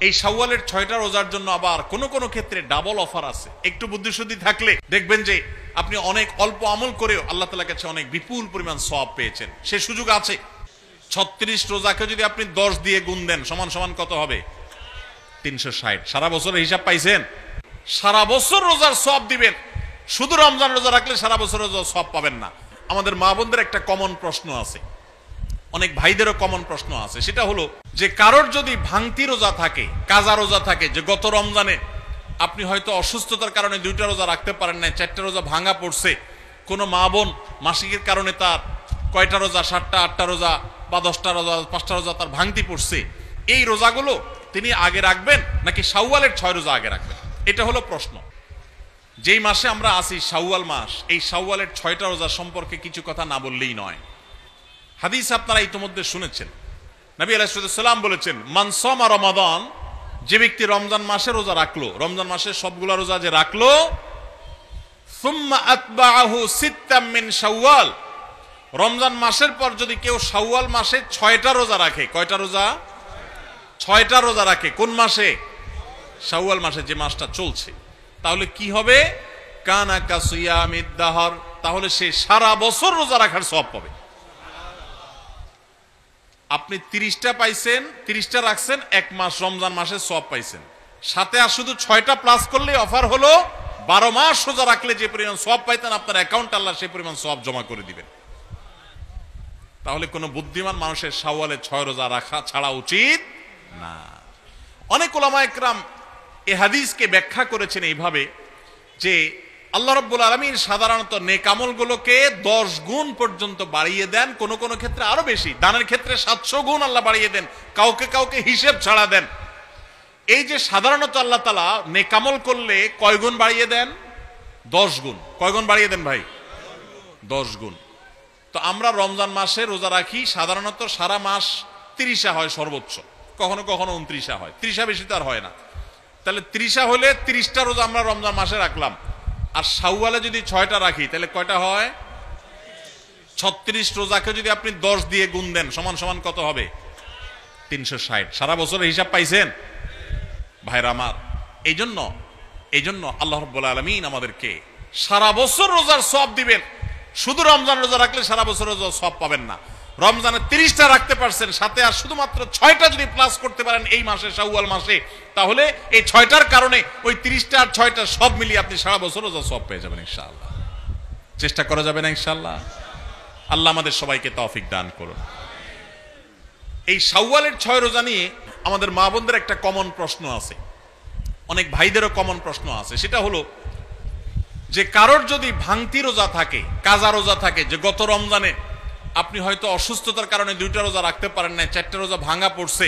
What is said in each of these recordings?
এই শাওয়ালের 6টা রোজার জন্য আবার কোন কোন ক্ষেত্রে ডাবল অফার আছে। একটু বুদ্ধিশুদ্ধি থাকলে দেখবেন যে আপনি অনেক অল্প আমল করেও আল্লাহ তাআলার কাছে অনেক বিপুল পরিমাণ সওয়াব পেয়েছেন। সে সুযোগ আছে। 36 রোজাকে যদি আপনি 10 দিয়ে গুণ দেন সমান সমান কত হবে? 360। সারা বছরের হিসাব পাইছেন? সারা বছর রোজার সওয়াব দিবেন। শুধু রমজান রোজা রাখলে সারা বছর রোজার সওয়াব পাবেন না। আমাদের মা বোনদের একটা কমন প্রশ্ন আছে, অনেক ভাইদেরও কমন প্রশ্ন আছে, সেটা হলো যে কারোর যদি ভাঙতি রোজা থাকে, কাজা রোজা থাকে, যে গত রমজানে আপনি হয়তো অসুস্থতার কারণে 2টা রোজা রাখতে পারেন না, 4টা রোজা ভাঙা পড়ছে, কোনো মা বোন মাসিকের কারণে তার কয়টা রোজা, 7টা 8টা রোজা বা 10টা রোজা 5টা রোজা তার ভাঙতি পড়ছে, এই রোজাগুলো তিনি আগে রাখবেন নাকি শাওয়ালের 6 রোজা আগে রাখবেন? এটা হলো প্রশ্ন। যেই মাসে আমরা আছি শাওয়াল মাস, এই শাওয়ালের 6টা রোজা সম্পর্কে কিছু কথা না বললেই নয়। হাদিস আপনারা ইতিমধ্যে শুনেছেন, নবী আলাইহিস সালাম বলেছেন, মান সামা রমাদান, যে ব্যক্তি রমজান মাসে রোজা রাখলো, রমজান মাসে সবগুলা রোজা যে রাখলো, সুম্মা আতবাআহু সিত্তাম মিন শাওয়াল, রমজান মাসের পর যদি কেউ শাওয়াল মাসে 6টা রোজা রাখে, কয়টা রোজা? 6টা রোজা রাখে। কোন মাসে? শাওয়াল মাসে, যে মাসটা চলছে। তাহলে কি হবে? কানা কাসিয়ামিদ দাহর, তাহলে সে সারা বছর রোজা রাখার সওয়াব পাবে। আপনি 30টা পাইছেন, 30টা রাখছেন, 1 মাস রমজান মাসে সওয়াব পাইছেন। সাথে আর শুধু 6টা প্লাস করলে অফার হলো 12 মাস রোজা রাখলে যে পরিমাণ সওয়াব পাইতেন আপনার অ্যাকাউন্টে আল্লাহ সেই পরিমাণ সওয়াব জমা করে দিবেন। তাহলে কোনো বুদ্ধিমান মানুষের শাওয়ালে 6 রোজা রাখা ছাড়া উচিত না। অনেক উলামা ইকরাম এই হাদিসকে ব্যাখ্যা করেছেন এইভাবে যে আল্লাহ রাব্বুল আলামিন সাধারণত নেক আমলগুলোকে 10 গুণ পর্যন্ত বাড়িয়ে দেন, কোন কোন ক্ষেত্রে আরো বেশি, দানের ক্ষেত্রে 700 গুণ আল্লাহ বাড়িয়ে দেন, কাউকে কাউকে হিসেব ছাড়া দেন। এই যে সাধারণত আল্লাহ তাআলা নেক আমল করলে কয় গুণ বাড়িয়ে দেন? 10 গুণ। কয় গুণ বাড়িয়ে দেন ভাই? 10 গুণ। তো আমরা রমজান মাসে রোজা রাখি, সাধারণত সারা মাস 30 হয় সর্বোচ্চ, কখনো কখনো 29 হয়, 30 বেশি তো আর হয় না। তাহলে 30 হলে 30টা রোজা আমরা রমজান মাসে রাখলাম, আর শাওয়ালে যদি 6টা রাখি তাহলে কয়টা হয়? 36 রোজাকে যদি আপনি 10 দিয়ে গুণ দেন সমান সমান কত হবে? 360। সারা বছরের হিসাব পাইছেন ভাইরা আমার? এই জন্য আল্লাহ রাব্বুল আলামিন আমাদেরকে সারা বছর রোজার সওয়াব দিবেন। শুধু রমজান রোজা রাখলে সারা বছর রোজার সওয়াব পাবেন না। রমজানে 30টা রাখতে পারছেন, সাথে আর শুধুমাত্র 6টা যদি প্লাস করতে পারেন এই মাসে, শাওয়াল মাসে, তাহলে এই 6টার কারণে ওই 30টা আর 6টা সব মিলিয়ে আপনি সারা বছর রোজা সওয়াব পেয়ে যাবেন ইনশাআল্লাহ। চেষ্টা করা যাবে না ইনশাআল্লাহ? আল্লাহ আমাদের সবাইকে তৌফিক দান করুন। এই শাওয়ালের 6 রোজা নিয়ে আমাদের মা বোনদের একটা কমন প্রশ্ন আছে, অনেক ভাইদেরও কমন প্রশ্ন আছে, সেটা হলো যে কারোর যদি ভাঙতি রোজা থাকে, কাজা রোজা থাকে, যে গত রমজানে আপনি হয়তো অসুস্থতার কারণে 2টা রোজা রাখতে পারেন না, 4টা রোজা ভাঙা পড়ছে,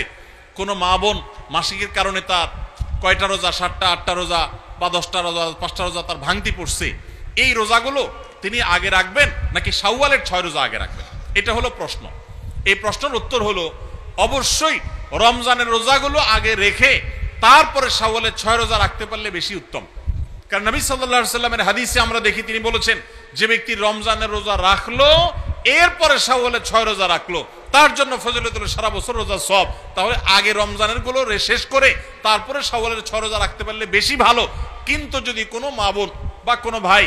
কোনো মা বোন মাসিকের কারণে তার কয়টা রোজা, 7টা 8টা রোজা বা 10টা রোজা 5টা রোজা তার ভাঙতি পড়ছে, এই রোজাগুলো তিনি আগে রাখবেন নাকি শাওয়ালের 6 রোজা আগে রাখবেন? এটা হলো প্রশ্ন। এই প্রশ্নের উত্তর হলো অবশ্যই রমজানের রোজাগুলো আগে রেখে তারপরে শাওয়ালের 6 রোজা রাখতে পারলে বেশি উত্তম। কারণ নবী সাল্লাল্লাহু আলাইহি ওয়াসাল্লামের হাদিসে আমরা দেখি তিনি বলেছেন, যে ব্যক্তি রমজানের রোজা রাখলো এরপরে শাওয়ালের 6 রোজা রাখলো তার জন্য ফজিলত হলো সারা বছর রোজা সওয়াব। তাহলে আগে রমজানের গুলো শেষ করে তারপরে শাওয়ালের 6 রোজা রাখতে পারলে বেশি ভালো। কিন্তু যদি কোনো মা বোন বা কোনো ভাই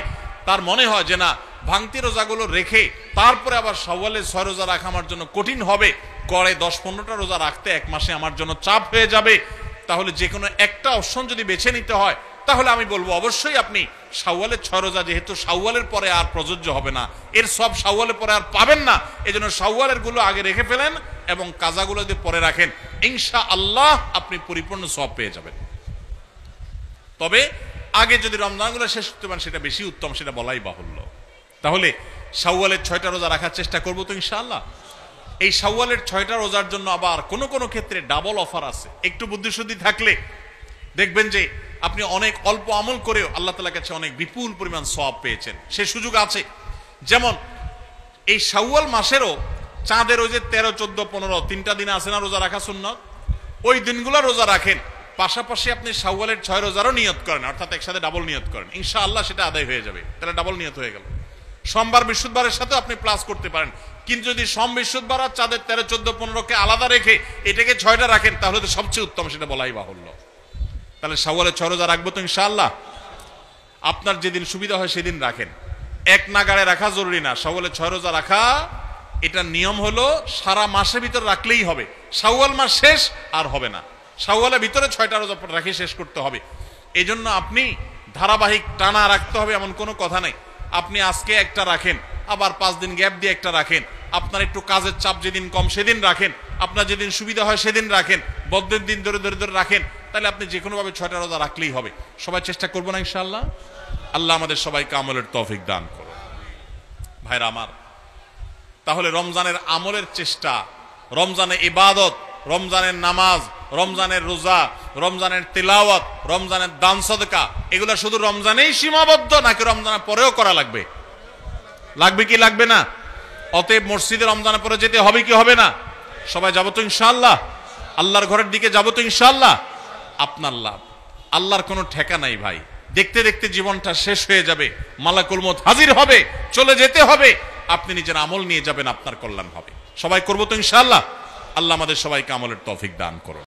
তার মনে হয় যে না, ভাঙতি রোজাগুলো রেখে তারপরে আবার শাওয়ালের 6 রোজা রাখা আমার জন্য কঠিন হবে, করে 10-15টা রোজা রাখতে 1 মাসে আমার জন্য চাপ হয়ে যাবে, তাহলে যে কোনো একটা অপশন যদি বেছে নিতে হয় তাহলে আমি বলবো অবশ্যই আপনি শাওয়ালের 6 রোজা, যেহেতু শাওয়ালের পরে আর প্রযোজ্য হবে না, এর সব শাওয়ালের পরে আর পাবেন না, এজন্য শাওয়ালের গুলো আগে রেখে ফেলেন এবং কাজাগুলো যদি পরে রাখেন ইনশাআল্লাহ আপনি পরিপূর্ণ সওয়াব পেয়ে যাবেন। তবে আগে যদি রমজানগুলো শেষ করতে পারেন সেটা বেশি উত্তম, সেটা বলাই বাহুল্য। তাহলে শাওয়ালের 6টা রোজা রাখার চেষ্টা করবো তো ইনশাআল্লাহ। এই শাওয়ালের 6টা রোজার জন্য আবার কোন কোন ক্ষেত্রে ডাবল অফার আছে। একটু বুদ্ধিশুদ্ধি থাকলে দেখবেন যে আপনি অনেক অল্প আমল করেও আল্লাহ তাআলার কাছে অনেক বিপুল পরিমাণ সওয়াব পেয়েছেন। সে সুযোগ আছে। যেমন এই শাওয়াল মাসেরও চাঁদের ওই যে 13, 14, 15 3টা দিন আছে না রোজা রাখা সুন্নাত, ওই দিনগুলো রোজা রাখেন, পাশাপাশি আপনি শাওয়ালের 6 রোজারও নিয়ত করেন, অর্থাৎ একসাথে ডাবল নিয়ত করেন, ইনশাআল্লাহ সেটা আদায় হয়ে যাবে। তাহলে ডাবল নিয়ত হয়ে গেল। সোমবার বৃহস্পতিবারের সাথে আপনি প্লাস করতে পারেন, কিন্তু যদি সোম বৃহস্পতিবার আর চাঁদের 13, 14, 15কে আলাদা রেখে এটাকে 6টা রাখেন তাহলে তো সবচেয়ে উত্তম, সেটা বলাই বাহুল্য। তাহলে শাওয়ালে 6 রোজা রাখবো তো ইনশাআল্লাহ। আপনার যেদিন সুবিধা হয় সেদিন রাখেন, এক নাগাড়ে রাখা জরুরি না। শাওয়ালে 6 রোজা রাখা এটা নিয়ম হলো সারা মাসের ভিতর রাখলেই হবে, শাওয়াল মাস শেষ আর হবে না, শাওয়ালের ভিতরে 6টা রোজা রাখে শেষ করতে হবে। এই জন্য আপনি ধারাবাহিক টানা রাখতে হবে এমন কোনো কথা নেই। আপনি আজকে একটা রাখেন, আবার 5 দিন গ্যাপ দিয়ে একটা রাখেন, আপনার একটু কাজের চাপ যেদিন কম সেদিন রাখেন, আপনার যেদিন সুবিধা হয় সেদিন রাখেন, বদ্ধের দিন ধরে ধরে ধরে রাখেন, তাহলে আপনি যে কোনোভাবে 6টা রোজা রাখলেই হবে। সবাই চেষ্টা করবো না ইনশাআল্লাহ? আল্লাহ আমাদের সবাইকে আমলের তৌফিক দান করুন। ভাইরা আমার, তাহলে রমজানের আমলের চেষ্টা, রমজানের ইবাদত, রমজানের নামাজ, রমজানের রোজা, রমজানের তিলাওয়াত, রমজানের দান সদকা, এগুলো শুধু রমজানেই সীমাবদ্ধ নাকি রমজানের পরেও করা লাগবে? লাগবে কি লাগবে না? অতএব মসজিদে রমজানের পরে যেতে হবে কি হবে না? সবাই যাবো তো ইনশাআল্লাহ? আল্লাহর ঘরের দিকে যাবো তো ইনশাআল্লাহ? আপনার লাভ, আল্লাহর কোনো ঠেকা নাই ভাই। দেখতে দেখতে জীবনটা শেষ হয়ে যাবে, মালাকুল মউত হাজির হবে, চলে যেতে হবে, আপনি নিজের আমল নিয়ে যাবেন, আপনার কল্যাণ হবে। সবাই করবো তো ইনশাআল্লাহ? আল্লাহ আমাদের সবাইকে আমলের তৌফিক দান করুন।